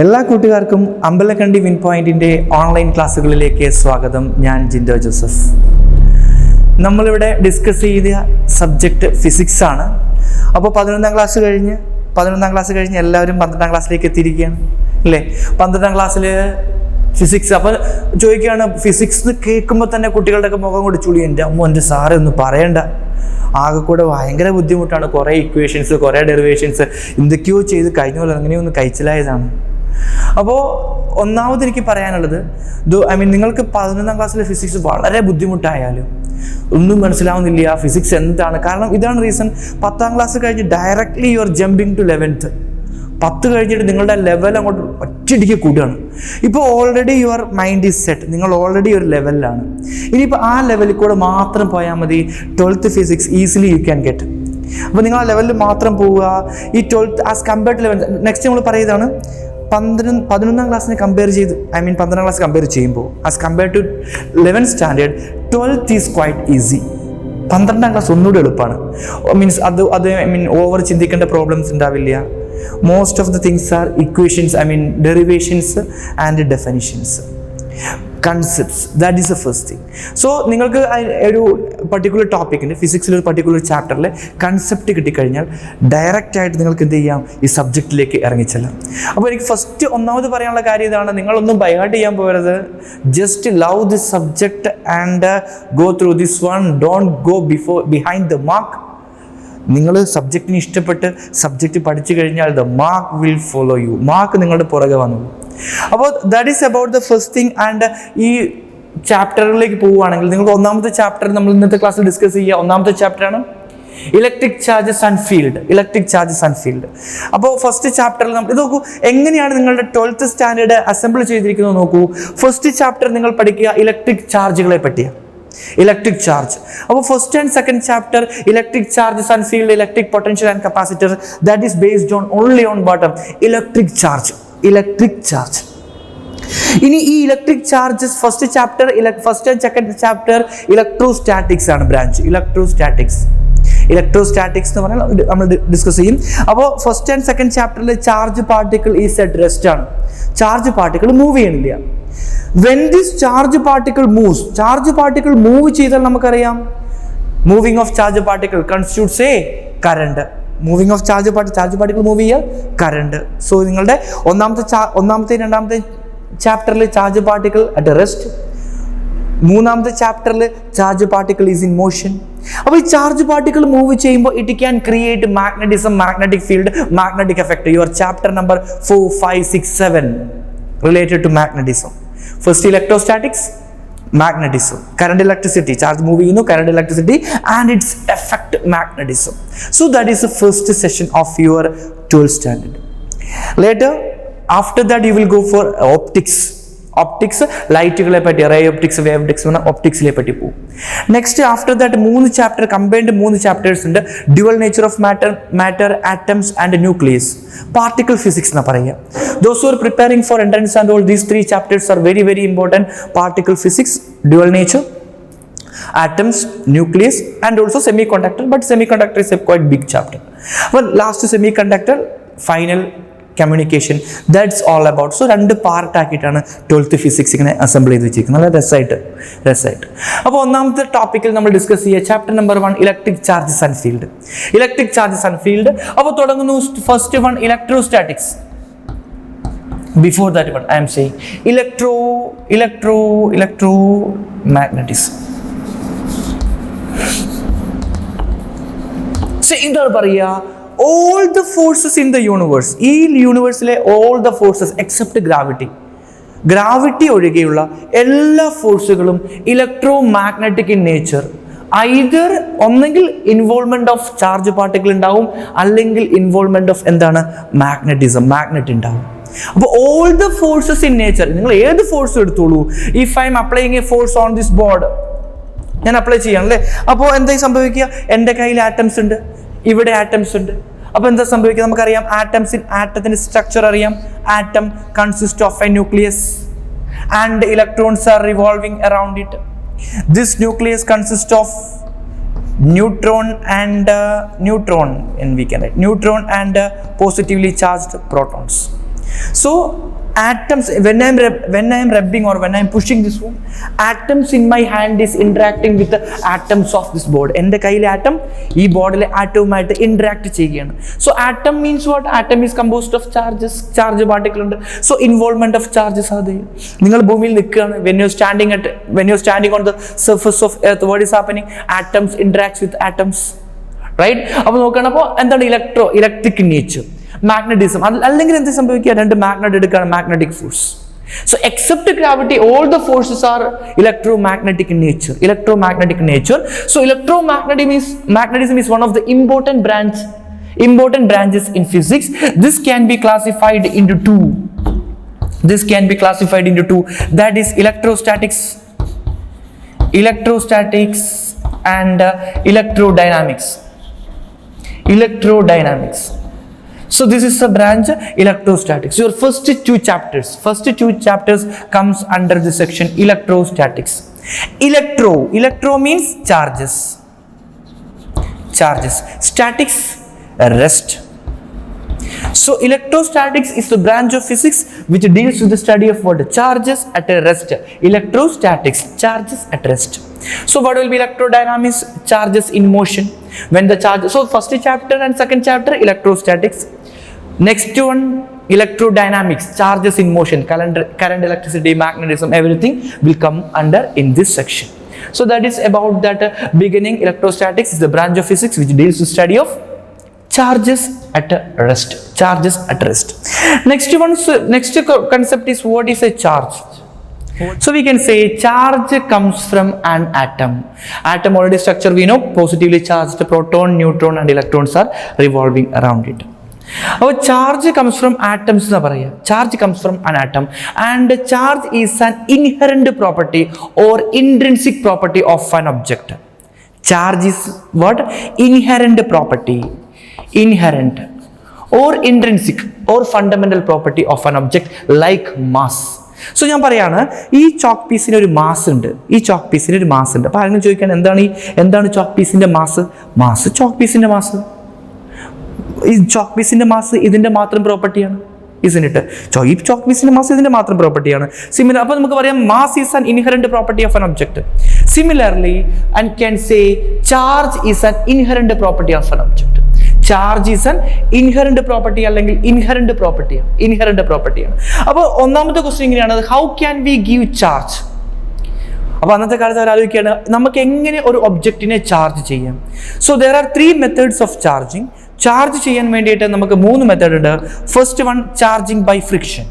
എല്ലാ കൂട്ടുകാർക്കും അമ്പലക്കണ്ടി വിൻ പോയിന്റിന്റെ ഓൺലൈൻ ക്ലാസ്സുകളിലേക്ക് സ്വാഗതം. ഞാൻ ജിൻഡോ ജോസഫ്. നമ്മളിവിടെ ഡിസ്കസ് ചെയ്ത സബ്ജക്റ്റ് ഫിസിക്സ് ആണ്. അപ്പോൾ 11ാം ക്ലാസ് കഴിഞ്ഞ് എല്ലാവരും 12ാം ക്ലാസ്സിലേക്ക് എത്തിയിരിക്കുകയാണ് അല്ലേ? 12ാം ക്ലാസ്സിൽ ഫിസിക്സ്. അപ്പോൾ ചോദിക്കുകയാണ്, ഫിസിക്സ് കേൾക്കുമ്പോൾ തന്നെ കുട്ടികളുടെയൊക്കെ മുഖം കൊണ്ട് ചുളി, എൻ്റെ സാറേ ഒന്നും പറയണ്ട, ആകെ കൂടെ ഭയങ്കര ബുദ്ധിമുട്ടാണ്, കുറേ ഇക്വേഷൻസ്, കുറേ ഡെറിവേഷൻസ്, എന്തൊക്കെയോ ചെയ്ത് കഴിഞ്ഞ പോലെ അങ്ങനെയൊന്ന് കഴിച്ചിലായതാണ്. അപ്പോൾ ഒന്നാമത് എനിക്ക് പറയാനുള്ളത്, നിങ്ങൾക്ക് 11ാം ക്ലാസ്സിലെ ഫിസിക്സ് വളരെ ബുദ്ധിമുട്ടായാലും ഒന്നും മനസ്സിലാവുന്നില്ല ഫിസിക്സ് എന്താണ്. കാരണം ഇതാണ് റീസൺ. 10ാം ക്ലാസ് കഴിഞ്ഞ് directly you are jumping to 11th. 10 കഴിഞ്ഞിട്ട് നിങ്ങളുടെ ലെവൽ അങ്ങോട്ട് ഒറ്റയടിക്ക് കൂടുകയാണ്. ഇപ്പോൾ already your mind is set, നിങ്ങൾ ഓൾറെഡി ഒരു ലെവലിലാണ്. ഇനിയിപ്പോൾ ആ ലെവലിൽ കൂടെ മാത്രം പോയാൽ മതി. 12th physics easily you can get. അപ്പോൾ നിങ്ങൾ ആ ലെവലിൽ മാത്രം പോവുക. ഈ 12th as compared to 11th. Next നമ്മൾ പറയുന്നതാണ് 11ാം ക്ലാസ്സിനെ കമ്പയർ ചെയ്ത്, 12ാം ക്ലാസ് കമ്പയർ ചെയ്യുമ്പോൾ as compare to 11th standard 12th is quite easy. 12ാം ക്ലാസ് ഒന്നുകൂടി എളുപ്പമാണ്. ഓവർ ചിന്തിക്കേണ്ട പ്രോബ്ലംസ് ഉണ്ടാവില്ല. Most of the things are equations, derivations and definitions, concepts. That is the first thing. So നിങ്ങൾക്ക് ഒരു പർട്ടിക്കുലർ ടോപ്പിക്കിൻ്റെ ഫിസിക്സിൽ ഒരു particular ചാപ്റ്ററിൽ കൺസെപ്റ്റ് കിട്ടിക്കഴിഞ്ഞാൽ ഡയറക്റ്റ് ആയിട്ട് നിങ്ങൾക്ക് എന്ത് ചെയ്യാം, ഈ സബ്ജക്റ്റിലേക്ക് ഇറങ്ങിച്ചെല്ലാം. അപ്പോൾ എനിക്ക് ഫസ്റ്റ് ഒന്നാമത് പറയാനുള്ള കാര്യം ഇതാണ്, നിങ്ങളൊന്നും ബൈഹാർട്ട് ചെയ്യാൻ പോകരുത്. Just love this subject and go through this one. Don't go behind the mark. നിങ്ങൾ സബ്ജക്റ്റിന് ഇഷ്ടപ്പെട്ട് സബ്ജക്റ്റ് പഠിച്ചു കഴിഞ്ഞാൽ the mark will follow you. Mark നിങ്ങളുടെ പുറകെ വന്നോളൂ. അപ്പോൾ that is about the first thing. And ഈ ചാപ്റ്ററിലേക്ക് പോവുകയാണെങ്കിൽ നിങ്ങൾക്ക് ഒന്നാമത്തെ ചാപ്റ്റർ നമ്മൾ ഇന്നത്തെ ക്ലാസ്സിൽ ഡിസ്കസ് ചെയ്യുക. ഒന്നാമത്തെ ചാപ്റ്ററാണ് ഇലക്ട്രിക് ചാർജസ് ആൻഡ് ഫീൽഡ്. അപ്പോൾ ഫസ്റ്റ് ചാപ്റ്ററിൽ നമ്മൾ ഇത് നോക്കൂ, എങ്ങനെയാണ് നിങ്ങളുടെ 12th സ്റ്റാൻഡേർഡ് അസംബിൾ ചെയ്തിരിക്കുന്നത് നോക്കൂ. ഫസ്റ്റ് ചാപ്റ്റർ നിങ്ങൾ പഠിക്കുക ഇലക്ട്രിക് ചാർജുകളെ പറ്റിയാണ്. Electric charge. അപ്പോൾ first and second chapter electric charges and field, electric potential and capacitor. That is based on only on bottom electric charge. ഇനി ഈ electric charges first and second chapter electrostatics ആണ് branch. Electrostatics എന്ന് പറഞ്ഞാൽ നമ്മൾ discuss ചെയ്യും. അപ്പോൾ first and second ചാപ്റ്ററിൽ charge particle is at rest ആണ്. ചാർജ് പാർട്ടിക്കിൾ മൂവ് ചെയ്യണില്ല. When this charge particle moves, charge particle move ചെയ്താൽ നമുക്കറിയാം moving of charge particle constitutes a current. Moving of charge particle move ചെയ്യാൽ current. So നിങ്ങളുടെ ഒന്നാമത്തെ രണ്ടാമത്തെ ചാപ്റ്ററിൽ ചാർജ് പാർട്ടിക്കിൾ അറ്റ് റെസ്റ്റ്, മൂന്നാമത്തെ ചാപ്റ്ററിൽ charge particle is in motion. അപ്പോൾ ഈ ചാർജ് പാർട്ടിക്കിൾ മൂവ് ചെയ്യുമ്പോൾ it can create magnetism, magnetic field, magnetic effect. Your chapter number 4, 5, 6, 7 related to magnetism. First electrostatics, magnetism, current electricity, charge moving, current electricity and its effect magnetism. So that is the first session of your 12th standard. Later, after that you will go for optics. ലൈറ്റുകളെ പറ്റി, ray optics, wave optics, ഒപ്റ്റിക്സിലെ പറ്റി പോകും. Next after that 3 chapter, combined 3 chapters ഉണ്ട്. Dual nature of matter, atoms and nucleus, particle physics എന്ന് പറയുക. Those who are preparing for entrance and all these 3 chapters are very very important. Particle physics, dual nature, atoms, nucleus and also semiconductor, but semiconductor is a quite big chapter. Well, last semiconductor, final communication, that's all about. So 2 പാർട്ടാക്കിയിട്ടാണ് 12th physics ഇങ്ങനെ assemble ചെയ്ത് വെച്ചിരിക്കുന്നത്. നല്ല രസമായിട്ട്. അപ്പോൾ ഒന്നാമത്തെ ടോപ്പിക്കിൽ നമ്മൾ discuss ചെയ്യുക chapter number 1 electric charges and field. അപ്പോൾ തുടങ്ങുന്നു first one electrostatics. Before that one I am saying electromagnetism. എന്താണ് പറയുക, all the forces in the universe, ഈ യൂണിവേഴ്സിലെ all the forces except gravity ഒഴികെയുള്ള എല്ലാ ഫോഴ്സുകളും electromagnetic in nature. Either ഒന്നെങ്കിൽ ഇൻവോൾവ്മെന്റ് ഓഫ് ചാർജ് പാർട്ടിക്കിൾ ഉണ്ടാവും, അല്ലെങ്കിൽ ഇൻവോൾവ്മെന്റ് ഓഫ് എന്താണ് മാഗ്നറ്റ് ഉണ്ടാവും. അപ്പോൾ all the forces in nature, നിങ്ങൾ ഏത് ഫോഴ്സ് എടുത്തോളൂ. if I am applying a force on this board, ഞാൻ അപ്ലൈ ചെയ്യണം അല്ലേ. അപ്പോൾ എന്തായി സംഭവിക്കുക, എൻ്റെ കയ്യിൽ ആറ്റംസ് ഉണ്ട്, ഇവിടെ ആറ്റംസ് ഉണ്ട്. അപ്പോൾ എന്താ സംഭവിക്കുക, നമുക്കറിയാം ആറ്റത്തിന്റെ സ്ട്രക്ചർ അറിയാം. Atom consist of A nucleus and electrons are revolving around it. This nucleus consist of neutron and and we can write neutron and positively charged protons. So atoms, when I am rubbing or when I am pushing this one, atoms in my hand is interacting with the atoms of this board. എൻ്റെ കയ്യിലെ atom ഈ ബോർഡിലെ ആറ്റവുമായിട്ട് interact ചെയ്യുകയാണ്. So atom means what? Atom is composed of charges, charge particle ഉണ്ട്. So involvement of charges അത് നിങ്ങൾ ഭൂമിയിൽ നിൽക്കുകയാണ്. when you're standing on the surface of earth, what is happening? Atoms interacts with atoms, right? അപ്പോൾ നോക്കുകയാണ്. അപ്പോൾ എന്താണ് electric nature, magnetism. അല്ലെങ്കിൽ എന്ത് സംഭവിക്കുക? രണ്ട് മാഗ്നറ്റ് എടുക്കുകയാണ്, magnetic force. So except gravity, all the forces are electromagnetic in nature. So magnetism is one of the important branches in physics. This can be classified into two. That is electrostatics and electrodynamics. So this is a branch, electrostatics. Your first two chapters comes under the section electrostatics. Electro means charges. Statics, rest. So electrostatics is the branch of physics which deals with the study of what? Charges at a rest. Electrostatics, charges at rest. So what will be electrodynamics? Charges in motion. When the charge, so first chapter and second chapter electrostatics. Next one electrodynamics, charges in motion, current, electricity, magnetism, everything will come under in this section. So that is about that beginning. Electrostatics is the branch of physics which deals with study of charges at rest. Next concept is what is a charge. So we can say charge comes from an atom. Already structure we know, positively charged proton, neutron and electrons are revolving around it. Our charge comes from atoms. Charge comes from an atom, and charge is an inherent property or intrinsic property of an object. Charge is what? Inherent property, or intrinsic or fundamental property of an object like mass. So ഞാൻ പറയാണ്, ഈ chalk പീസിന് ഒരു mass ഉണ്ട്. അപ്പോൾ ആരെങ്കിലും ചോദിക്കാൻ എന്താണ് ചോക്ക് പീസിന്റെ മാസ്? ചോക്ക് പീസിന്റെ മാസ്, ഈ ചോക്ക് പീസിന്റെ മാസ് ഇതിന്റെ മാത്രം പ്രോപ്പർട്ടിയാണ്. ഈ ചോക്ക് പീസിന്റെ മാസ് ഇതിന്റെ മാത്രം പ്രോപ്പർട്ടിയാണ്. സിമിലർ, അപ്പോൾ നമുക്ക് പറയാം mass is an inherent property of an object. Similarly and can say charge is an inherent property of an object. Charge is an inherent property അല്ലെങ്കിൽ ഇൻഹെറന്റ് പ്രോപ്പർട്ടിയാണ്. അപ്പോൾ ഒന്നാമത്തെ ക്വസ്റ്റ്യൻ ഇങ്ങനെയാണ്, how can we give charge? അപ്പോൾ അന്നത്തെ കാലത്ത് അവർ ആലോചിക്കുകയാണ്, നമുക്ക് എങ്ങനെ ഒരു ഒബ്ജക്റ്റിനെ ചാർജ് ചെയ്യാം. So there are 3 methods of charging. Charge ചെയ്യാൻ വേണ്ടിയിട്ട് നമുക്ക് 3 മെത്തേഡ് ഉണ്ട്. First one, charging by friction.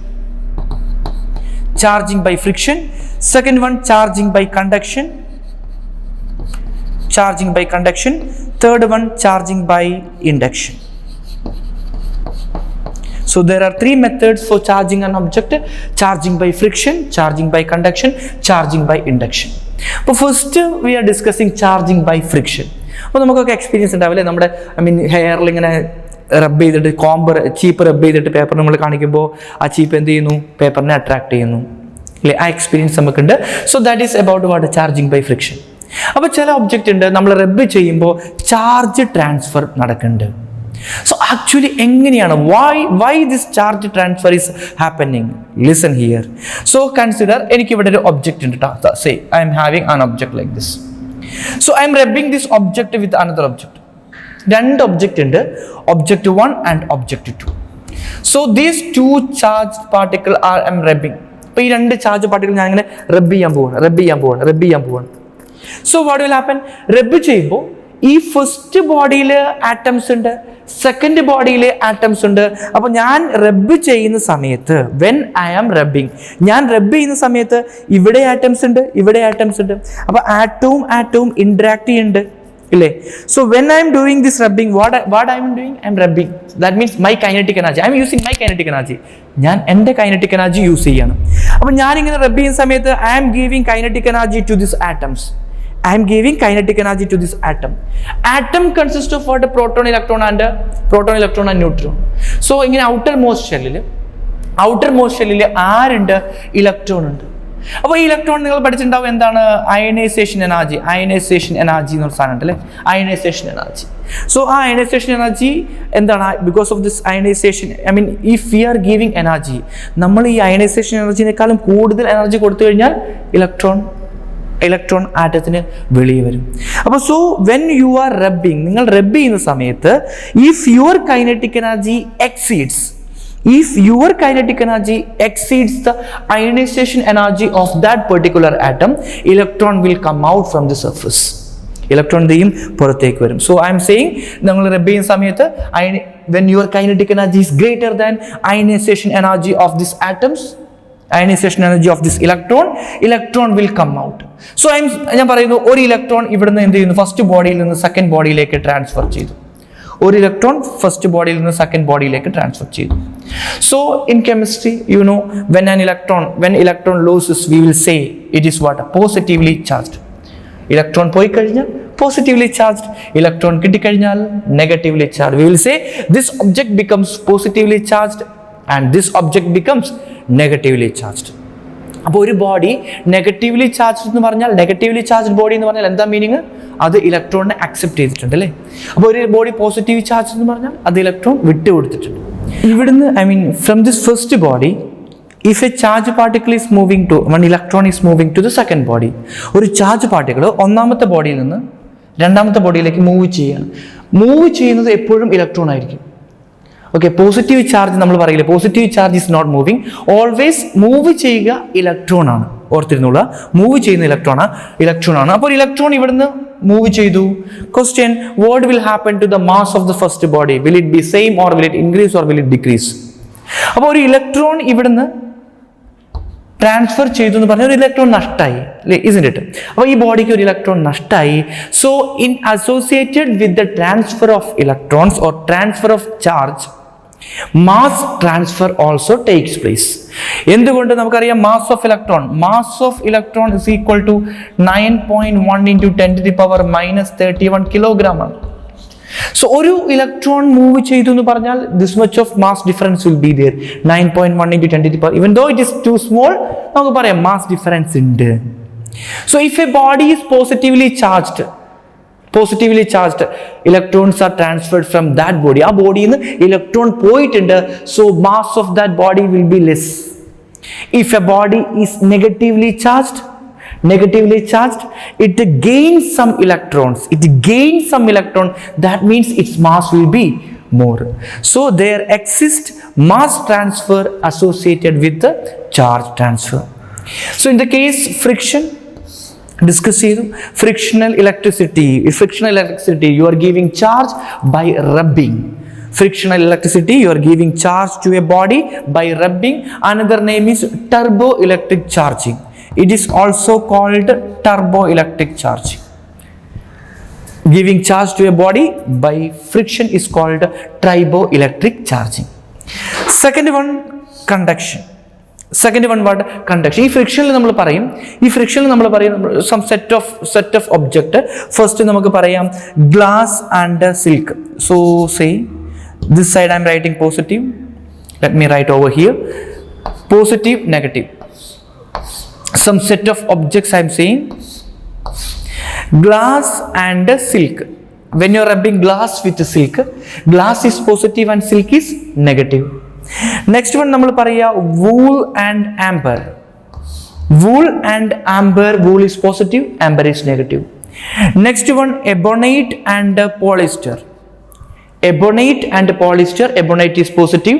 Second one, charging by conduction. Third one, charging by induction. So there are 3 methods for charging an object: charging by friction, charging by conduction, charging by induction. But first we are discussing charging by friction. അപ്പോൾ നമുക്കൊക്കെ experience ഉണ്ടാവില്ലേ, നമ്മുടെ ഹെയറിൽ ഇങ്ങനെ റബ്ബ് ചെയ്തിട്ട്, ചീപ്പ് റബ്ബ് ചെയ്തിട്ട് പേപ്പർ നമ്മൾ കാണിക്കുമ്പോൾ ആ ചീപ്പ് എന്ത് ചെയ്യുന്നു? പേപ്പറിനെ അട്രാക്ട് ചെയ്യുന്നു അല്ലേ? ആ എക്സ്പീരിയൻസ് നമുക്കുണ്ട്. So that is about what? Charging by friction. അപ്പോൾ ചില ഒബ്ജക്റ്റ് ഉണ്ട്, നമ്മൾ റബ്ബ് ചെയ്യുമ്പോൾ ചാർജ് ട്രാൻസ്ഫർ നടക്കുന്നുണ്ട്. സോ ആക്ച്വലി എങ്ങനെയാണ്, why this charge transfer is happening? Listen here. So consider, എനിക്കിവിടെ ഒരു ഒബ്ജക്റ്റ് ഉണ്ട് കേട്ടോ. Say I am having an object like this. So I am rubbing this object with another object. 2 object ഉണ്ട്, object 1 and object 2. So these 2 charge particle R I am rubbing. അപ്പോൾ ഈ 2 charge particle ഞാൻ ഇങ്ങനെ റബ്ബ് ചെയ്യാൻ പോവാണ്. So what will happen? റബ്ബ് ചെയ്യുമ്പോൾ ഈ ഫസ്റ്റ് ബോഡിയിൽ ആറ്റംസ് ഉണ്ട്, സെക്കൻഡ് ബോഡിയിൽ ആറ്റംസ് ഉണ്ട്. അപ്പോൾ ഞാൻ റബ്ബ് ചെയ്യുന്ന സമയത്ത്, വെൻ ഐ ആം റബ്ബിങ്, ഞാൻ റബ്ബ് ചെയ്യുന്ന സമയത്ത് ഇവിടെ ആറ്റംസ് ഉണ്ട്. അപ്പോൾ ആറ്റവും ഇൻട്രാക്ട് ചെയ്യുന്നുണ്ട് ഇല്ലേ? So when I am doing this rubbing, what I am doing? I am rubbing. That means my kinetic energy, I M using my kinetic energy. ഞാൻ എൻ്റെ കൈനറ്റിക് എനർജി യൂസ് ചെയ്യണം. അപ്പോൾ ഞാനിങ്ങനെ റബ്ബ് ചെയ്യുന്ന സമയത്ത് I am giving kinetic energy to this atoms. Atom consists of what? Proton, electron and neutron. So ഇങ്ങനെ outer most ഷെല്ലിൽ ആരുണ്ട്? ഇലക്ട്രോൺ ഉണ്ട്. അപ്പോൾ ഈ ഇലക്ട്രോൺ നിങ്ങൾ പഠിച്ചിട്ടുണ്ടാവും എന്താണ് അയണൈസേഷൻ എനർജി എന്നൊരു സാധനം ഉണ്ടല്ലേ, അയണൈസേഷൻ എനർജി. സോ ആ അയണൈസേഷൻ എനർജി എന്താണ്? Because of this ionisation, I mean if we are giving energy, നമ്മൾ ഈ അയണൈസേഷൻ എനർജിനേക്കാളും കൂടുതൽ എനർജി കൊടുത്തു കഴിഞ്ഞാൽ ഇലക്ട്രോൺ ആറ്റത്തിന് വെളിയെ വരും. അപ്പോൾ so when you R rubbing, നിങ്ങൾ റബ്ബ് ചെയ്യുന്ന സമയത്ത് if your kinetic energy exceeds the ionization energy of that particular atom, electron will come out from the surface. Electron എന്തെയും പുറത്തേക്ക് വരും. സോ ഐ എം സെയിങ്, നമ്മൾ റബ്ബ് ചെയ്യുന്ന സമയത്ത് when your kinetic energy is greater than ionization energy of these atoms, ionization energy of this electron will come out. So ഞാൻ പറയുന്നു, ഒരു ഇലക്ട്രോൺ ഇവിടുന്ന് എന്ത് ചെയ്യുന്നു? ഫസ്റ്റ് ബോഡിയിൽ നിന്ന് സെക്കൻഡ് ബോഡിയിലേക്ക് ട്രാൻസ്ഫർ ചെയ്തു. ഒരു ഇലക്ട്രോൺ ഫസ്റ്റ് ബോഡിയിൽ നിന്ന് സെക്കൻഡ് ബോഡിയിലേക്ക് ട്രാൻസ്ഫർ ചെയ്തു. So in chemistry you know when electron loses, we will say it is what? Positively charged. Electron പോയി കഴിഞ്ഞാൽ പോസിറ്റീവ്ലി ചാർജ്ഡ്, ഇലക്ട്രോൺ കിട്ടിക്കഴിഞ്ഞാൽ negatively charge. We will say this object becomes positively charged and this object becomes negatively charged. അപ്പോൾ ഒരു body negatively charged എന്ന് പറഞ്ഞാൽ, negatively charged body എന്ന് പറഞ്ഞാൽ എന്താ മീനിങ്? അത് ഇലക്ട്രോണിനെ അക്സെപ്റ്റ് ചെയ്തിട്ടുണ്ട് അല്ലേ. അപ്പോൾ ഒരു ബോഡി പോസിറ്റീവ് ചാർജ് എന്ന് പറഞ്ഞാൽ അത് ഇലക്ട്രോൺ വിട്ടുകൊടുത്തിട്ടുണ്ട്. ഇവിടുന്ന് I mean from this first body, if a charge particle is moving to, one electron is moving to the second body, ഒരു ചാർജ് പാർട്ടിക്കിൾ ഒന്നാമത്തെ ബോഡിയിൽ നിന്ന് രണ്ടാമത്തെ ബോഡിയിലേക്ക് മൂവ് ചെയ്യുന്നത് എപ്പോഴും ഇലക്ട്രോൺ ആയിരിക്കും. ഓക്കെ, പോസിറ്റീവ് ചാർജ് നമ്മൾ പറയില്ലേ, positive charge is not moving, always move ചെയ്യുക ഇലക്ട്രോൺ ആണ്. ഓർത്തിരുന്നുള്ള, മൂവ് ചെയ്യുന്ന ഇലക്ട്രോൺ ആണ്. അപ്പോൾ ഇലക്ട്രോൺ ഇവിടുന്ന് മൂവ് ചെയ്തു. Question, what will happen to the mass of the first body? Will it be same or will it increase or will it decrease? അപ്പോൾ ഒരു ഇലക്ട്രോൺ ഇവിടുന്ന് ട്രാൻസ്ഫർ ചെയ്തു എന്ന് പറഞ്ഞാൽ ഒരു ഇലക്ട്രോൺ നഷ്ടമായി അല്ലേ, isn't it? അപ്പോൾ ഈ ബോഡിക്ക് ഒരു ഇലക്ട്രോൺ നഷ്ടമായി. So in associated with the transfer of electrons or transfer of charge, mass transfer also takes place. എന്തുകൊണ്ട്? നമുക്കറിയാം mass of electron is equal to 9.1 × 10⁻³ kilogram ആണ്. സോ ഒരു ഇലക്ട്രോൺ മൂവ് ചെയ്തു എന്ന് പറഞ്ഞാൽ this much of mass difference will be there. 9.1 × 10⁻, even though it is too small, നമുക്ക് പറയാം mass difference ഉണ്ട്. So if A body is positively charged, electrons are transferred from that body. ആ ബോഡിയിൽ നിന്ന് electron പോയിട്ടുണ്ട്. So mass of that body will be less. If A body is negatively charged, it gains some electrons. That means its mass will be more. So there exists mass transfer associated with the charge transfer. So in the case friction, discuss frictional electricity, you are giving charge by rubbing. Frictional electricity, you are giving charge to a body by rubbing. Another name is turboelectric charging. It is also called turboelectric charging. Giving charge to a body by friction is called turboelectric charging. Second one, conduction. What? Conduction. ഈ ഫ്രിക്ഷനിൽ നമ്മൾ പറയും some set of object. First നമുക്ക് പറയാം glass and silk. So say this side I am writing positive. Let me write over here positive, negative. Some set of objects I am saying glass and silk. When you are rubbing glass with silk, glass is positive and silk is negative. Next one നമ്മൾ പറയാ wool and amber. Wool is positive, amber is negative. Next one ebonite and polyester. Ebonite is positive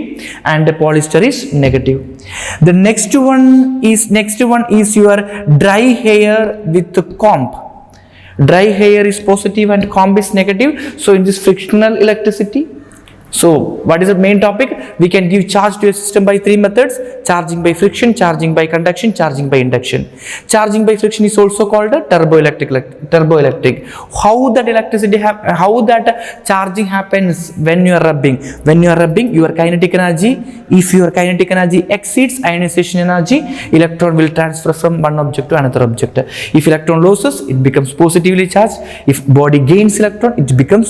and polyester is negative. The next one is your dry hair with comb. Dry hair is positive and comb is negative. So in this frictional electricity, so what is the main topic? We can give charge to a system by three methods: charging by friction, charging by conduction, charging by induction. Charging by friction is also called a turboelectric. How that charging happens when you are rubbing? Your kinetic energy, if your kinetic energy exceeds ionization energy, electron will transfer from one object to another object. If electron loses, it becomes positively charged. If body gains electron, it becomes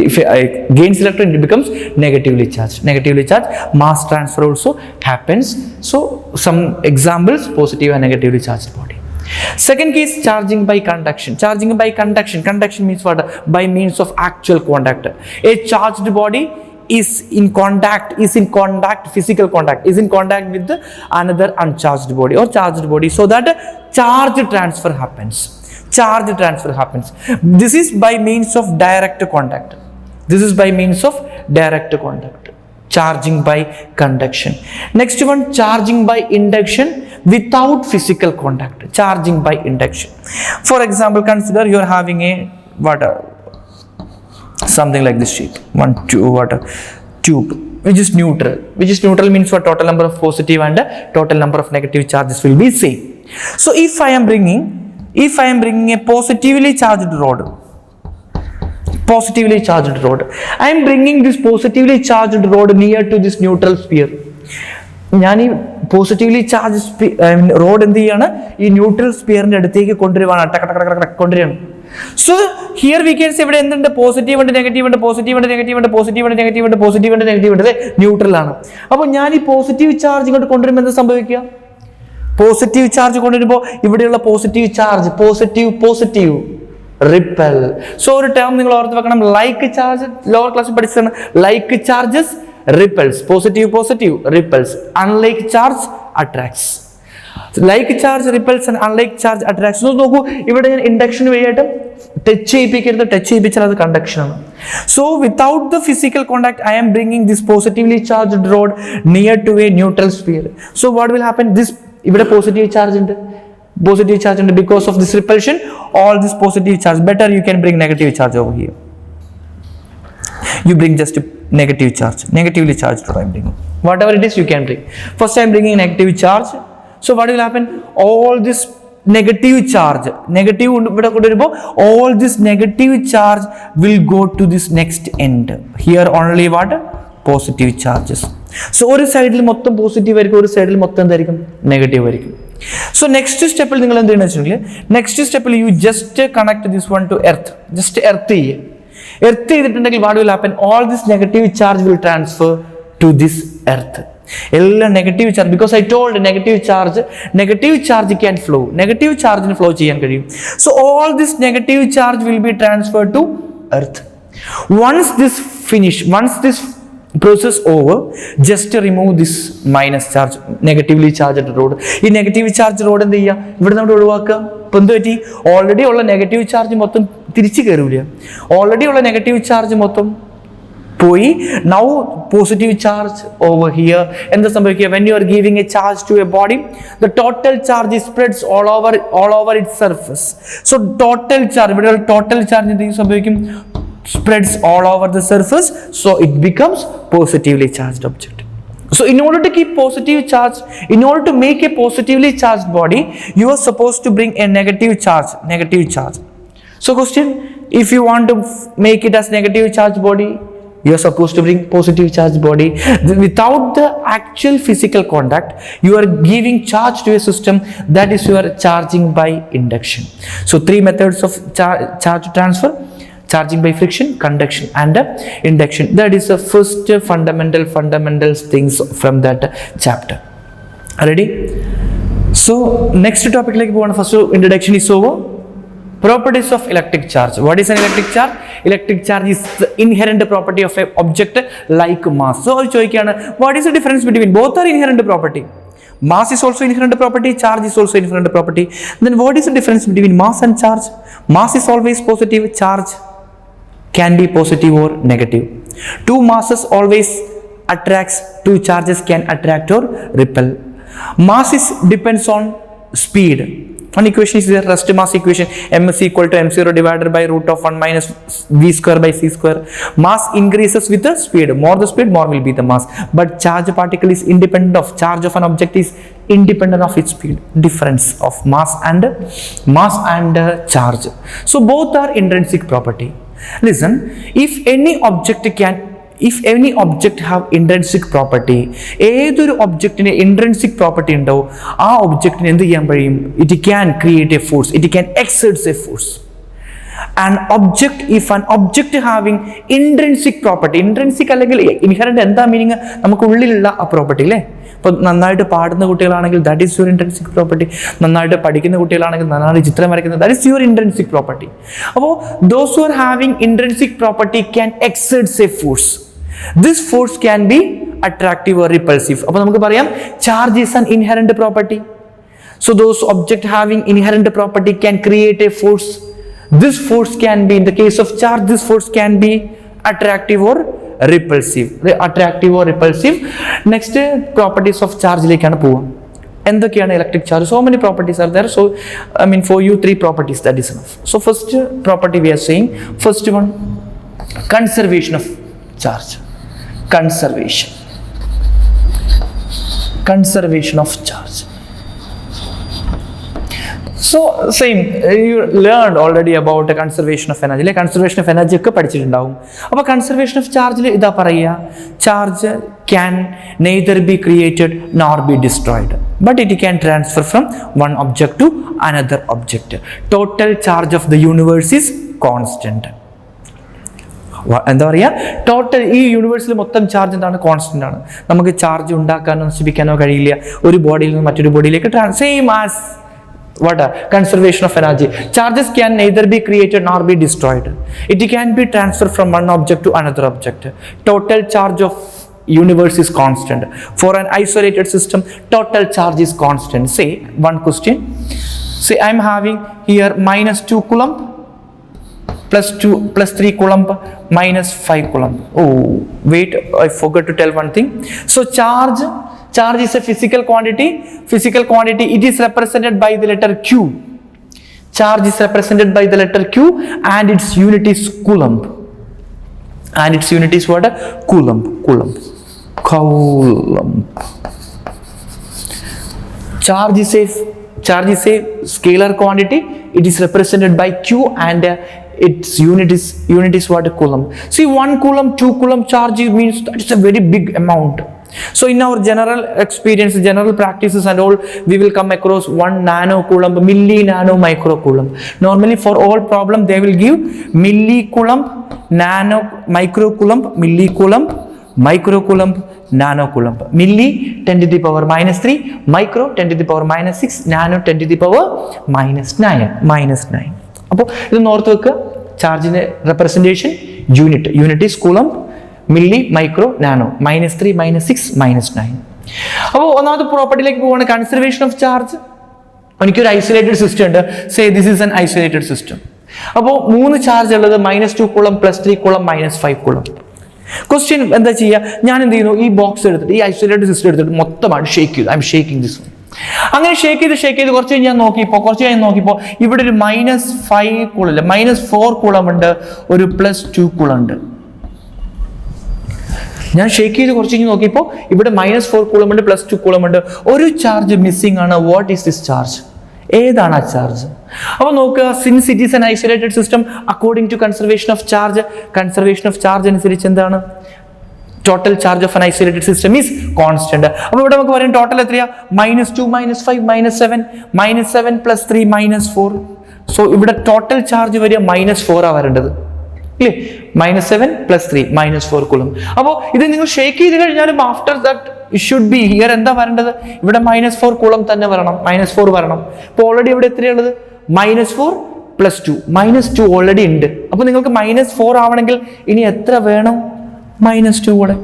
if it gains electron, it becomes negatively charged. Negatively charged, mass transfer also happens. So some examples, positive and negatively charged body. Second case, charging by conduction. Charging by conduction. Conduction means what? By means of actual contact. A charged body is in contact, physical contact, is in contact with the another uncharged body or charged body, so that charge transfer happens. Charge transfer happens. This is by means of direct contact. This is by means of direct contact. Charging by conduction. Next one, charging by induction without physical contact. Charging by induction. For example, consider you are having a something like this shape, tube, which is neutral. Which is neutral means what? Total number of positive and total number of negative charges will be same. So if I am bringing a positively charged rod, I am bringing this positively charged rod near to this neutral sphere. ഞാൻ ഈ positively charge road എന്ത് ചെയ്യാണ്? ഈ neutral സ്പിയറിന്റെ അടുത്തേക്ക് കൊണ്ടുവരികയാണ്. So here we can say ഇവിടെ എന്തുണ്ട്? Positive ഉണ്ട്, നെഗറ്റീവ് ഉണ്ട്, പോസിറ്റീവ് ഉണ്ട്, നെഗറ്റീവ് ഉണ്ട്, പോസിറ്റീവ് ഉണ്ട്, നെഗറ്റീവ് ഉണ്ട്, പോസിറ്റീവ് ഉണ്ട്, നെഗറ്റീവ് ഉണ്ട്. ന്യൂട്രൽ ആണ്. അപ്പോൾ ഞാൻ ഈ പോസിറ്റീവ് ചാർജ് ഇങ്ങോട്ട് കൊണ്ടുവരുമ്പോൾ എന്താ സംഭവിക്കുക? പോസിറ്റീവ് ചാർജ് കൊണ്ടുവരുമ്പോൾ ഇവിടെയുള്ള positive charge, positive ripple. So ഒരു ടേം നിങ്ങൾ ഓർത്ത് വെക്കണം, ലൈക്ക് ചാർജ്, ലോവർ ക്ലാസ്സിൽ പഠിച്ചതാണ്. Like charges repels, positive repels, unlike charge attracts. Like charge repels and unlike charge attracts. So നോക്കൂ, ഇവിടെ ഞാൻ ഇൻഡക്ഷൻ വഴിയായിട്ട് ടച്ച് ചെയ്യിപ്പിച്ചാൽ അത് കണ്ടക്ഷൻ ആണ്. So without the physical contact, I am bringing this positively charged rod near to a neutral sphere. So what will happen? This ഇവിടെ positive charge ഉണ്ട്, because of this repulsion, all this positive charge. Better you can bring negative charge over here. You bring just a negative charge, negatively charged rod I am bringing. Whatever it is, you can bring. First I am bringing negative charge. So what will happen? All this negative charge, all this negative charge will go to this next end. Here only what? Positive charges. So ഒരു സൈഡിൽ മൊത്തം positive ആയിരിക്കും, ഒരു സൈഡിൽ മൊത്തം എന്തായിരിക്കും? Negative ആയിരിക്കും. So next step നിങ്ങൾ എന്ത് ചെയ്യണമെന്ന് വെച്ചിട്ടുണ്ടെങ്കിൽ, next step you just connect this one to earth. Just earth ചെയ്യുക. Earth ചെയ്തിട്ടുണ്ടെങ്കിൽ what will happen? All this negative charge will transfer to this earth. എല്ലാം negative charge, because I told negative charge can flow. Negative ചാർജിന് flow ചെയ്യാൻ കഴിയും. So all this negative charge will be transferred to earth. Once this process over, just remove this minus charge, negatively charged rod. ഈ negative charge road എന്ത് ചെയ്യുക? ഇവിടെ നമ്മൾ ഒഴിവാക്കുക. ഇപ്പം എന്ത് പറ്റി? ഓൾറെഡി ഉള്ള നെഗറ്റീവ് ചാർജ് മൊത്തം തിരിച്ചു കയറില്ല. ഓൾറെഡി ഉള്ള നെഗറ്റീവ് ചാർജ് മൊത്തം പോയി. Now positive charge over here. എന്താ സംഭവിക്കുക? When you are giving a charge to a body, the total charge spreads all over its surface. So total charge, ഇവിടെ ടോട്ടൽ ചാർജ് എന്തെങ്കിലും സംഭവിക്കും? spreads all over the surface, so it becomes positively charged object. So in order to keep positive charge, in order to make a positively charged body, you are supposed to bring a negative charge. So question, if you want to make it as negative charged body, you are supposed to bring positive charged body. Without the actual physical contact, you are giving charge to a system, that is you are charging by induction. So three methods of charge transfer: charging by friction, conduction and induction. That is the first fundamental things from that chapter. Ready? So next topic like one, first introduction is over. Properties of electric charge. What is an electric charge? Electric charge is the inherent property of an object like mass. So what is the difference between both? Are inherent property. Mass is also inherent property, charge is also inherent property. Then what is the difference between mass and charge? Mass is always positive, charge can be positive or negative. Two masses always attracts, two charges can attract or repel. Mass depends on speed. One equation is there, rest mass equation, m is equal to m0 divided by root of 1 minus v square by c square. Mass increases with the speed. More the speed, more will be the mass. But charge particle is independent of, charge of an object is independent of its speed. Difference of mass and charge. So both are intrinsic property. Listen, if any object have intrinsic property, ഏതൊരു ഒബ്ജക്റ്റിന് intrinsic property ഉണ്ടോ ആ ഒബ്ജക്റ്റിന് എന്ത് ചെയ്യാൻ കഴിയും? It can create a force, it can exert a force. an object if an object having intrinsic property. Intrinsic അല്ലെങ്കിൽ inherent എന്താ meaning? നമുക്ക് ഉള്ളിലുള്ള ആ പ്രോപ്പർട്ടി അല്ലേ? ഇപ്പോൾ നന്നായിട്ട് പാടുന്ന കുട്ടികളാണെങ്കിൽ that is your intrinsic property. നന്നായിട്ട് പഠിക്കുന്ന കുട്ടികളാണെങ്കിൽ നന്നായിട്ട് ചിത്രം വരയ്ക്കുന്നത് that is your intrinsic property. അപ്പോൾ those who are having intrinsic property can exerts A force. This force can be attractive or repulsive. അപ്പോൾ നമുക്ക് പറയാം charge is an inherent property. So those object having inherent property can create a force. This force can be, in the case of charge, this force can be attractive or repulsive. Attractive or repulsive. Next, properties of charge lekana pova. എന്തൊക്കെയാണ് electric charge? So many properties are there. So I mean for you 3 properties, that is enough. So first property we are saying, first one, conservation of charge. Conservation of charge. So same, you learned already about the conservation of energy. Like conservation of energy ഒക്കെ പഠിച്ചിട്ടുണ്ടാവും. അപ്പോൾ conservation of charge ഇതാ പറയുക, charge can neither be created nor be destroyed, but it can transfer from one object to another object. Total charge of the universe is constant. എന്താ പറയുക, total ഈ യൂണിവേഴ്സിൽ മൊത്തം charge എന്താണ്? Constant ആണ്. നമുക്ക് charge ഉണ്ടാക്കാനോ നശിപ്പിക്കാനോ കഴിയില്ല. ഒരു ബോഡിയിൽ നിന്ന് മറ്റൊരു ബോഡിയിലേക്ക് same as what conservation of energy. Charges can neither be created nor be destroyed. It can be transferred from one object to another object. Total charge of universe is constant. For an isolated system, total charge is constant. Say one question, say I am having here minus 2 coulomb plus 3 coulomb minus 5 coulomb. Oh wait, I forgot to tell one thing. So charge is a physical quantity. It is represented by the letter Q. Charge is represented by the letter Q and its unit is coulomb. And its unit is what? Coulomb. Charge is a scalar quantity. It is represented by Q and its unit is what? Coulomb. See, 1 coulomb, 2 coulomb charge means that is a very big amount. So in our general experience, general practices and all, we will come across 1 nano coulomb, milli, nano, micro coulomb. Normally for all problem they will give milli coulomb, nano, micro coulomb, milli coulomb, micro coulomb, nano coulomb. Milli 10 to the power minus 3, micro 10 to the power minus 6, nano 10 to the power minus 9. അപ്പോൾ ഇത് north വെക്കുക. ചാർജിന്റെ representation unit is Coulomb, milli, micro, nano, -3, -6, -9. അപ്പോൾ ഒന്നാമത്തെ പ്രോപ്പർട്ടിയിലേക്ക് പോവാണ്, conservation of charge. എനിക്കൊരു isolated system ഉണ്ട്. Say this is an isolated system. അപ്പോൾ 3 ചാർജ് ഉള്ളത് -2 കൂളം, +3 കൂളം, -5 കൂളം. ക്വസ്റ്റ്യൻ എന്താ ചെയ്യുക? ഞാൻ എന്ത് ചെയ്യുന്നു, ഈ ബോക്സ് എടുത്തിട്ട്, ഈ ഐസൊലേറ്റഡ് സിസ്റ്റം എടുത്തിട്ട് മൊത്തമായിട്ട് ഷേക്ക് ചെയ്തു. I M shaking this one. അങ്ങനെ ഷേക്ക് ചെയ്ത് കുറച്ച് കഴിഞ്ഞ് ഞാൻ നോക്കിയപ്പോൾ ഇവിടെ ഒരു -5 കൂളമില്ല, -4 കൂളമുണ്ട്, ഒരു +2 കൂളുണ്ട്. ഞാൻ ഷേക്ക് ചെയ്ത് കുറച്ച് കഴിഞ്ഞ് നോക്കിയപ്പോൾ ഇവിടെ -4 കൂളമുണ്ട്, +2 കൂളമുണ്ട്. ഒരു ചാർജ് മിസ്സിംഗ് ആണ്. What is this charge? ഏതാണ് ആ ചാർജ്? അപ്പോൾ നോക്കുക, since it is an isolated system, according to conservation of charge അനുസരിച്ച് എന്താണ്? Total charge of an isolated system is constant. അപ്പോൾ ഇവിടെ നമുക്ക് പറയാം ടോട്ടൽ എത്രയാ? -2, -5, -7, -7 + 3 -4. സോ ഇവിടെ ടോട്ടൽ ചാർജ് വരിക -4 ആ വരേണ്ടത് ഇല്ലേ? -7 + 3 -4 കൂളം. അപ്പോൾ ഇത് നിങ്ങൾ ഷേക്ക് ചെയ്ത് കഴിഞ്ഞാലും after that it should be here എന്താ വരേണ്ടത്? ഇവിടെ -4 കൂളം തന്നെ വരണം, -4 വരണം. ഇപ്പോൾ ഓൾറെഡി ഇവിടെ എത്രയുള്ളത്? -4 + 2, -2 ഓൾറെഡി ഉണ്ട്. അപ്പോൾ നിങ്ങൾക്ക് -4 ആവണമെങ്കിൽ ഇനി എത്ര വേണം? -2 കൂടെ,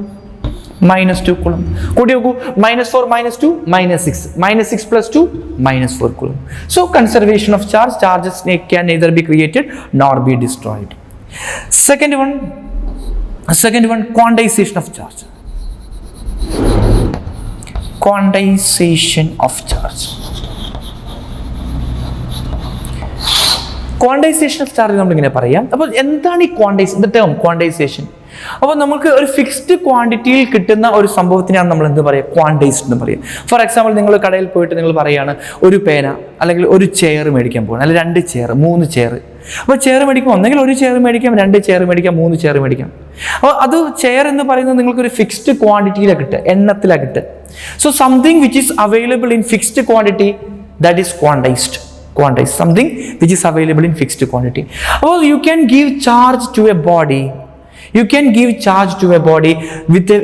-2 കൂളം കൂടി നോക്കൂ. -4 -2 -6, -6 + 2 -4 coulomb. So conservation of charges can neither be created nor be destroyed. Second one, quantization of charge. Quantization of charge നമ്മളിങ്ങനെ പറയാം. അപ്പോൾ എന്താണ് ഈ ക്വാണ്ടൈസേഷൻ? അപ്പോൾ നമുക്ക് ഒരു ഫിക്സ്ഡ് ക്വാണ്ടിറ്റിയിൽ കിട്ടുന്ന ഒരു സംഭവത്തിനാണ് നമ്മൾ എന്ത് പറയുക? ക്വാണ്ടൈസ്ഡ് എന്ന് പറയുക. ഫോർ എക്സാമ്പിൾ, നിങ്ങൾ കടയിൽ പോയിട്ട് നിങ്ങൾ പറയുകയാണ് ഒരു പേന അല്ലെങ്കിൽ ഒരു ചെയർ മേടിക്കാൻ പോകുന്നത്, അല്ലെങ്കിൽ 2 ചെയർ, 3 ചെയർ. അപ്പോൾ ചെയർ മേടിക്കുമ്പോൾ ഒന്നെങ്കിൽ ഒരു ചെയർ മേടിക്കാം, 2 ചെയർ മേടിക്കാം, 3 ചെയർ മേടിക്കാം. അപ്പോൾ അത് ചെയർ എന്ന് പറയുന്നത് നിങ്ങൾക്കൊരു ഫിക്സ്ഡ് ക്വാണ്ടിറ്റിയിലാണ് കിട്ടുക, എണ്ണത്തിലാണ് കിട്ടുക. So something which is available in fixed quantity, that is quantised. quantize, something which is available in fixed quantity. Well, you can give charge to a body. You can give charge to a body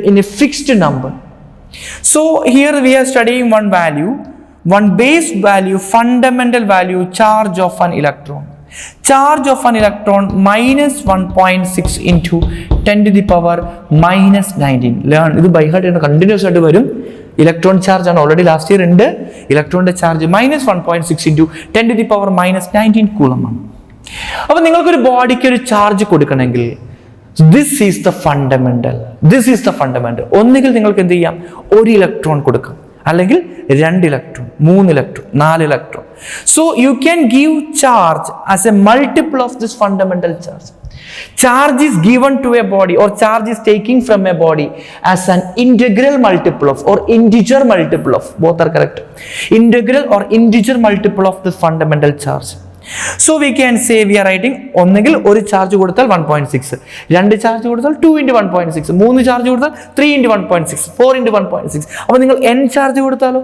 in a fixed number. So here we are studying one value, one base value, fundamental value, charge of an electron. Charge of an electron minus 1.6 into 10 to the power minus 19. Learn ഇത് by heart continuous ആയിട്ട് വരും. Electron charge ആണ് already last year ഉണ്ട്. ഇലക്ട്രോണിന്റെ charge minus 1.6 into 10 to the power minus 19 coulomb ആണ്. അപ്പോൾ നിങ്ങൾക്കൊരു ബോഡിക്ക് ഒരു ചാർജ് കൊടുക്കണമെങ്കിൽ ദിസ് ഈസ് ദ ഫണ്ടമെന്റൽ. ഒന്നുകിൽ നിങ്ങൾക്ക് എന്ത് ചെയ്യാം, ഒരു ഇലക്ട്രോൺ കൊടുക്കാം, അല്ലെങ്കിൽ 2 electron, 3 electron, 4 electron. So you can give charge as A multiple of this fundamental charge. Charge is given to a body or charge is taking from a body as an integral multiple of or integer multiple of, both are correct, integral or integer multiple of the fundamental charge. So we can say we are writing ഒന്നെങ്കിൽ ഒരു charge കൊടുത്താൽ 1.6, 2 charge കൊടുത്താൽ 2 into 1.6, 3 charge കൊടുത്താൽ 3 into 1.6, 4 into 1.6. അപ്പോൾ നിങ്ങൾ n charge കൊടുത്താലോ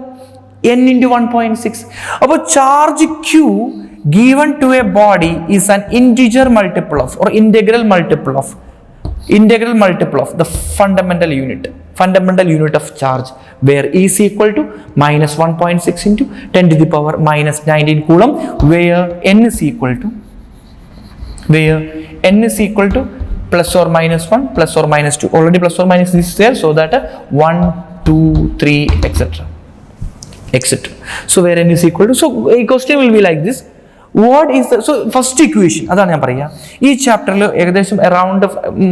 n into 1.6. അപ്പോൾ charge Q given to a body is an integer multiple of or integral multiple of the fundamental unit of charge, where E is equal to minus 1.6 into 10 to the power minus 19 coulomb, where n is equal to plus or minus 1, plus or minus 2. Already plus or minus is there, so that 1, 2, 3, etc. So where n is equal to, so a question will be like this. What is the, so first equation, അതാണ് ഞാൻ പറയുക. ഈ ചാപ്റ്ററിൽ ഏകദേശം around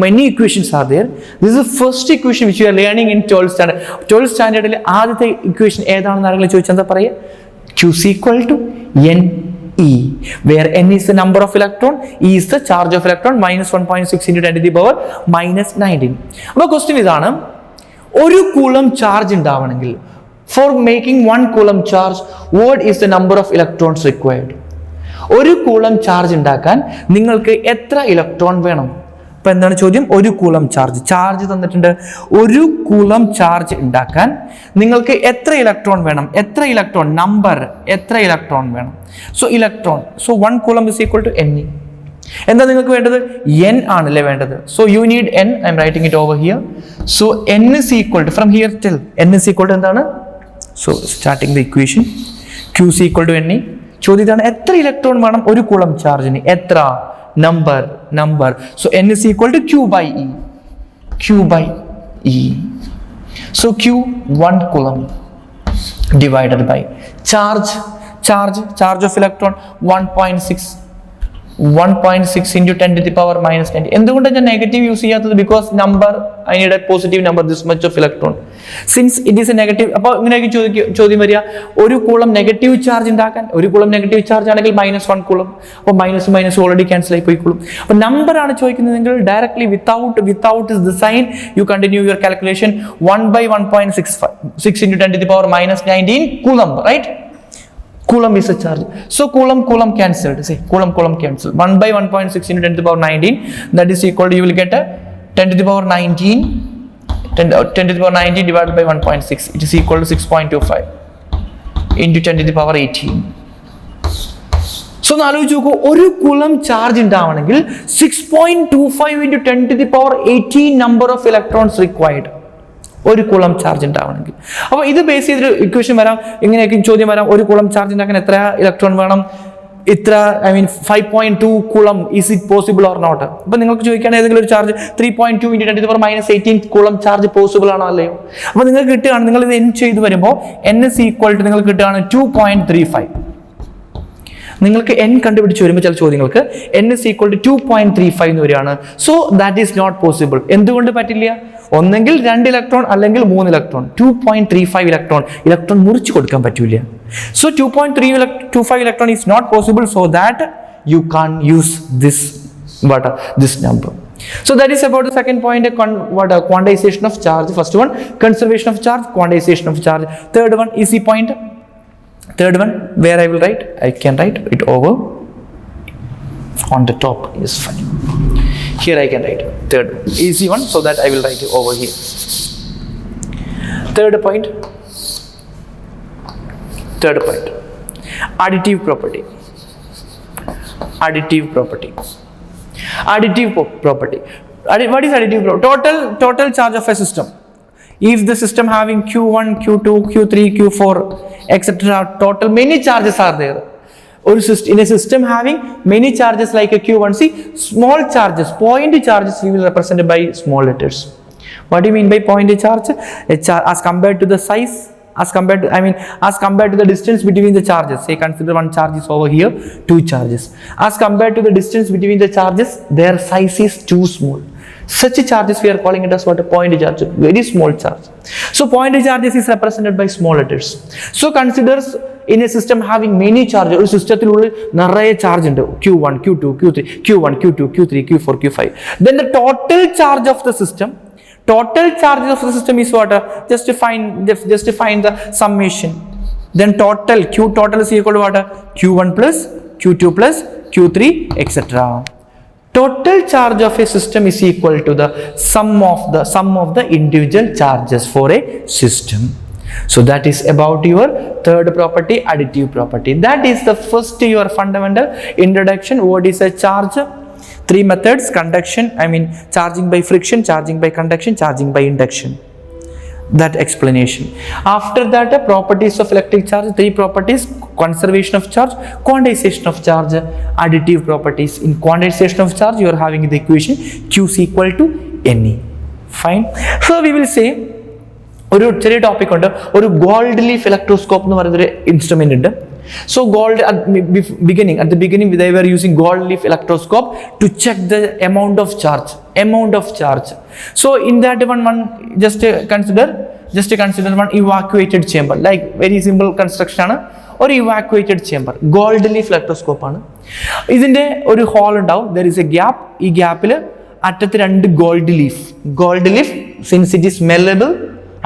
many equations are there. This is the first equation which you are learning in 12th standard. 12th standardൽ ആദ്യത്തെ equation ഏതാണെന്ന് ആരെങ്കിലും ചോദിച്ചാൽ എന്താ പറയുക? Q is equal to NE, where N is the number of electron, E is the charge of electron, minus 1.6 into 10 to the power minus 19. അപ്പോൾ question ഇതാണ്, ഒരു coulomb charge ഉണ്ടാവണമെങ്കിൽ for making 1 coulomb charge, what is the number of electrons required? ഒരു coulomb charge ഉണ്ടാക്കാൻ നിങ്ങൾക്ക് എത്ര electron വേണം? ഇപ്പൊ എന്താണ് ചോദ്യം? ഒരു കൂളം ചാർജ് തന്നിട്ടുണ്ട്. ഒരു കൂളം ചാർജ് ഉണ്ടാക്കാൻ നിങ്ങൾക്ക് എത്ര ഇലക്ട്രോൺ വേണം? എത്ര ഇലക്ട്രോൺ നമ്പർ, എത്ര ഇലക്ട്രോൺ വേണം? So electron, so 1 coulomb is equal to Ne. എന്താ നിങ്ങൾക്ക് വേണ്ടത്? n ആണല്ലേ വേണ്ടത്. So you need n. I M writing it over here. So n is equal to, from here till n is equal to എന്താണ്? So starting the equation, Q is equal to Ne. ചോദ്യമാണ് എത്ര electron വേണം ഒരു coulomb ചാർജിന്? എത്ര? Number. So n is equal to Q by E. So Q 1 coulomb divided by charge of electron 1.6 into 10 to the power minus 20. എന്തുകൊണ്ടാണ് ഞാൻ negative use ചെയ്യാത്തത്? Because number, I need A positive number, this much of electron. Since it is A negative, അപ്പോൾ ഇങ്ങനെയൊക്കെ ചോദ്യം വരിക, ഒരു coulomb negative charge ഉണ്ടാക്കാൻ, ഒരു കൂളം നെഗറ്റീവ് ചാർജ് ആണെങ്കിൽ minus 1 coulomb, അപ്പോൾ മൈനസ് ഓൾറെഡി ക്യാൻസൽ ആയി പോയിക്കോളും. അപ്പോൾ നമ്പർ ആണ് ചോദിക്കുന്നതെങ്കിൽ directly without the sign you continue your calculation. 1 by 1.6 into 10 to the power minus 19 coulomb, right? Coulomb is a charge. So coulomb cancelled. See, coulomb cancelled. 1 by 1.6 into 10 to the power 19. That is equal to, you will get a 10 to the power 19. 10 to the power 19 divided by 1.6. It is equal to 6.25 into 10 to the power 18. So ഒന്ന് ആലോചിച്ച് നോക്കൂ, ഒരു coulomb charge ഉണ്ടാവണമെങ്കിൽ 6.25 into 10 to the power 18 number of electrons required. ഒരു coulomb charge ഉണ്ടാവണമെങ്കിൽ. അപ്പോൾ ഇത് base ചെയ്തൊരു ഇക്വേഷൻ വരാം, ഇങ്ങനെയൊക്കെ ചോദ്യം വരാം. ഒരു കൂളം ചാർജ് ഉണ്ടാക്കാൻ എത്ര ഇലക്ട്രോൺ വേണം? ഇത്ര, 5.2 coulomb, is it possible or not? അപ്പോൾ നിങ്ങൾക്ക് ചോദിക്കുകയാണ് ഏതെങ്കിലും ഒരു charge 3.2 into 10 to the power minus 18 coulomb charge possible ആണോ അല്ലയോ? അപ്പോൾ നിങ്ങൾക്ക് കിട്ടുകയാണ്, നിങ്ങൾ ഇത് n ചെയ്ത് വരുമ്പോൾ n is equal to നിങ്ങൾക്ക് കിട്ടുകയാണ് 2.35. നിങ്ങൾക്ക് n കണ്ടുപിടിച്ച് വരുമ്പോൾ ചില ചോദ്യങ്ങൾക്ക് n is equal to 2.35 എന്ന് വരികയാണ്. So that is not possible. എന്തുകൊണ്ട് പറ്റില്ല? ഒന്നെങ്കിൽ 2 ഇലക്ട്രോൺ അല്ലെങ്കിൽ 3 ഇലക്ട്രോൺ. 2.35 ഇലക്ട്രോൺ മുറിച്ച് കൊടുക്കാൻ പറ്റില്ല. So 2.25 electron is not possible. So that you can use this number. So that is about the second point, quantization of charge. First one, conservation of charge, quantization of charge. Third one, easy point. Third one, where I will write, I can write it over on the top is fine. Here I can write third one, easy one, so that I will write it over here. Third point, additive property. additive property. What is additive property? Total charge of a system. If the system having Q1, Q2, Q3, Q4, etc. total many charges are there. Or in a system having many charges like a Q1, see small charges, point charges we will represent by small letters. What do you mean by point charge? As compared to the size, as compared to the distance between the charges. Say consider one charge is over here, two charges. As compared to the distance between the charges, their size is too small. Such charges we are calling it as what? A point charge, very small charge. So point charges is represented by small letters. So consider in a system having many charges, ഒരു സിസ്റ്റത്തിലുള്ള നിറയെ charge ഉണ്ട്, Q1, Q2, Q3, Q1, Q2, Q3, Q4, Q5. Then the total charge of the system is what? Just to find the summation. Then Q total is equal to what? Q1 plus Q2 plus Q3, etc. Total charge of a system is equal to the sum of the individual charges for a system. So that is about your third property, additive property. That is the first your fundamental introduction. What is a charge? Three methods: conduction, charging by friction, charging by conduction, charging by induction. That explanation. After that, properties of electric charge, three properties: conservation of charge, quantization of charge, additive properties. In quantization of charge, you are having the equation Q is equal to NE. Fine. So we will say ഒരു ചെറിയ topic ഉണ്ട്, ഒരു gold leaf electroscope എന്ന് പറയുന്നൊരു instrument ഉണ്ട്. So at the beginning they were using gold leaf electroscope to check the amount of charge. So in that one just consider one evacuated chamber, like very simple construction ആണ്, ഒരു evacuated chamber, gold leaf electroscope ആണ്. ഇതിന്റെ ഒരു whole ഉണ്ടാവും, there is a gap. ഈ ഗ്യാപ്പിൽ അറ്റത്ത് രണ്ട് gold leaf since it is malleable,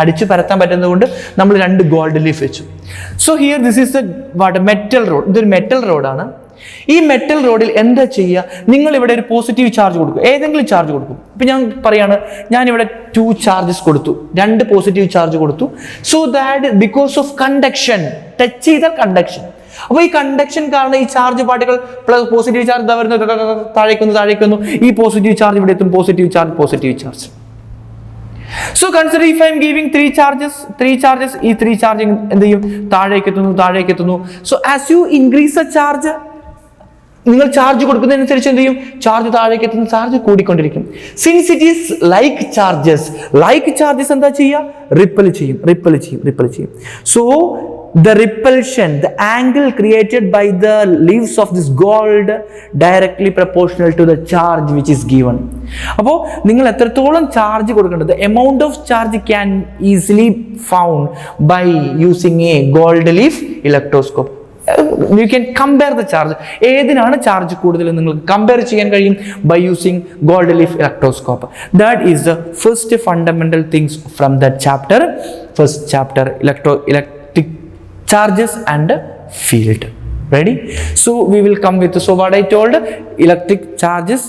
അടിച്ചു പരത്താൻ പറ്റുന്നതുകൊണ്ട് നമ്മൾ രണ്ട് ഗോൾഡ് ലീഫ് വെച്ചു. So here this is metal road. ഇതൊരു മെറ്റൽ റോഡാണ്. ഈ മെറ്റൽ റോഡിൽ എന്താ ചെയ്യുക? നിങ്ങൾ ഇവിടെ ഒരു പോസിറ്റീവ് ചാർജ് കൊടുക്കും, ഏതെങ്കിലും ചാർജ് കൊടുക്കും. ഇപ്പം ഞാൻ പറയാണ്, ഞാനിവിടെ 2 ചാർജസ് കൊടുത്തു, 2 പോസിറ്റീവ് ചാർജ് കൊടുത്തു. So that because of conduction, touch ചെയ്ത കണ്ടക്ഷൻ. അപ്പോൾ ഈ കണ്ടക്ഷൻ കാരണം ഈ ചാർജ് പാർട്ടികൾ പ്ലസ് പോസിറ്റീവ് ചാർജ് താഴേക്കുന്നു, ഈ പോസിറ്റീവ് ചാർജ് ഇവിടെ എത്തും, positive charge. So consider if I am giving 3 charges, ഈ 3 ചാർജിങ് എന്ത് ചെയ്യും? താഴേക്ക് എത്തുന്നു. So as you increase the charge, നിങ്ങൾ ചാർജ് കൊടുക്കുന്നതിനനുസരിച്ച് എന്ത് ചെയ്യും? ചാർജ് താഴേക്ക് എത്തുന്ന charge കൂടിക്കൊണ്ടിരിക്കും. Since it is like charges എന്താ ചെയ്യുക? റിപ്പൽ ചെയ്യും. So the repulsion, the angle created by the leaves of this gold directly proportional to the charge which is given. അപ്പോൾ നിങ്ങൾ എത്രത്തോളം ചാർജ് കൊടുക്കേണ്ടത്, amount of charge can easily found by using a gold leaf electroscope. You can compare the charge. ഏതിനാണ് ചാർജ് കൂടുതൽ നിങ്ങൾക്ക് compare ചെയ്യാൻ കഴിയും by using gold leaf electroscope. That is the first fundamental things from that chapter. First chapter, electric charges and field. Ready? So we will come with, so what I told, electric charges,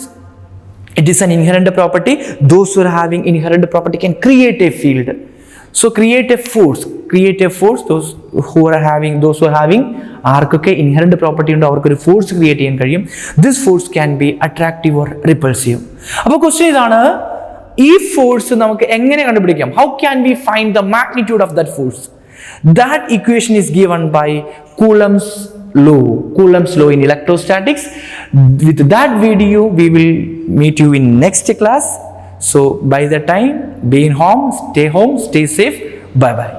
it is an inherent property. Those who are having inherent property can create a field. So create a force. Those who are having ആർക്കൊക്കെ inherent property ഉണ്ടോ അവർക്ക് ഒരു force create ചെയ്യാൻ കഴിയും. This force can be attractive or repulsive. അപ്പോൾ question ഇതാണ്, ഈ force നമുക്ക് എങ്ങനെ കണ്ടുപിടിക്കാം? How can we find the magnitude of that force? That equation is given by Coulomb's law in electrostatics. With that video we will meet you in next class. So by the time, be in home, stay safe, bye bye.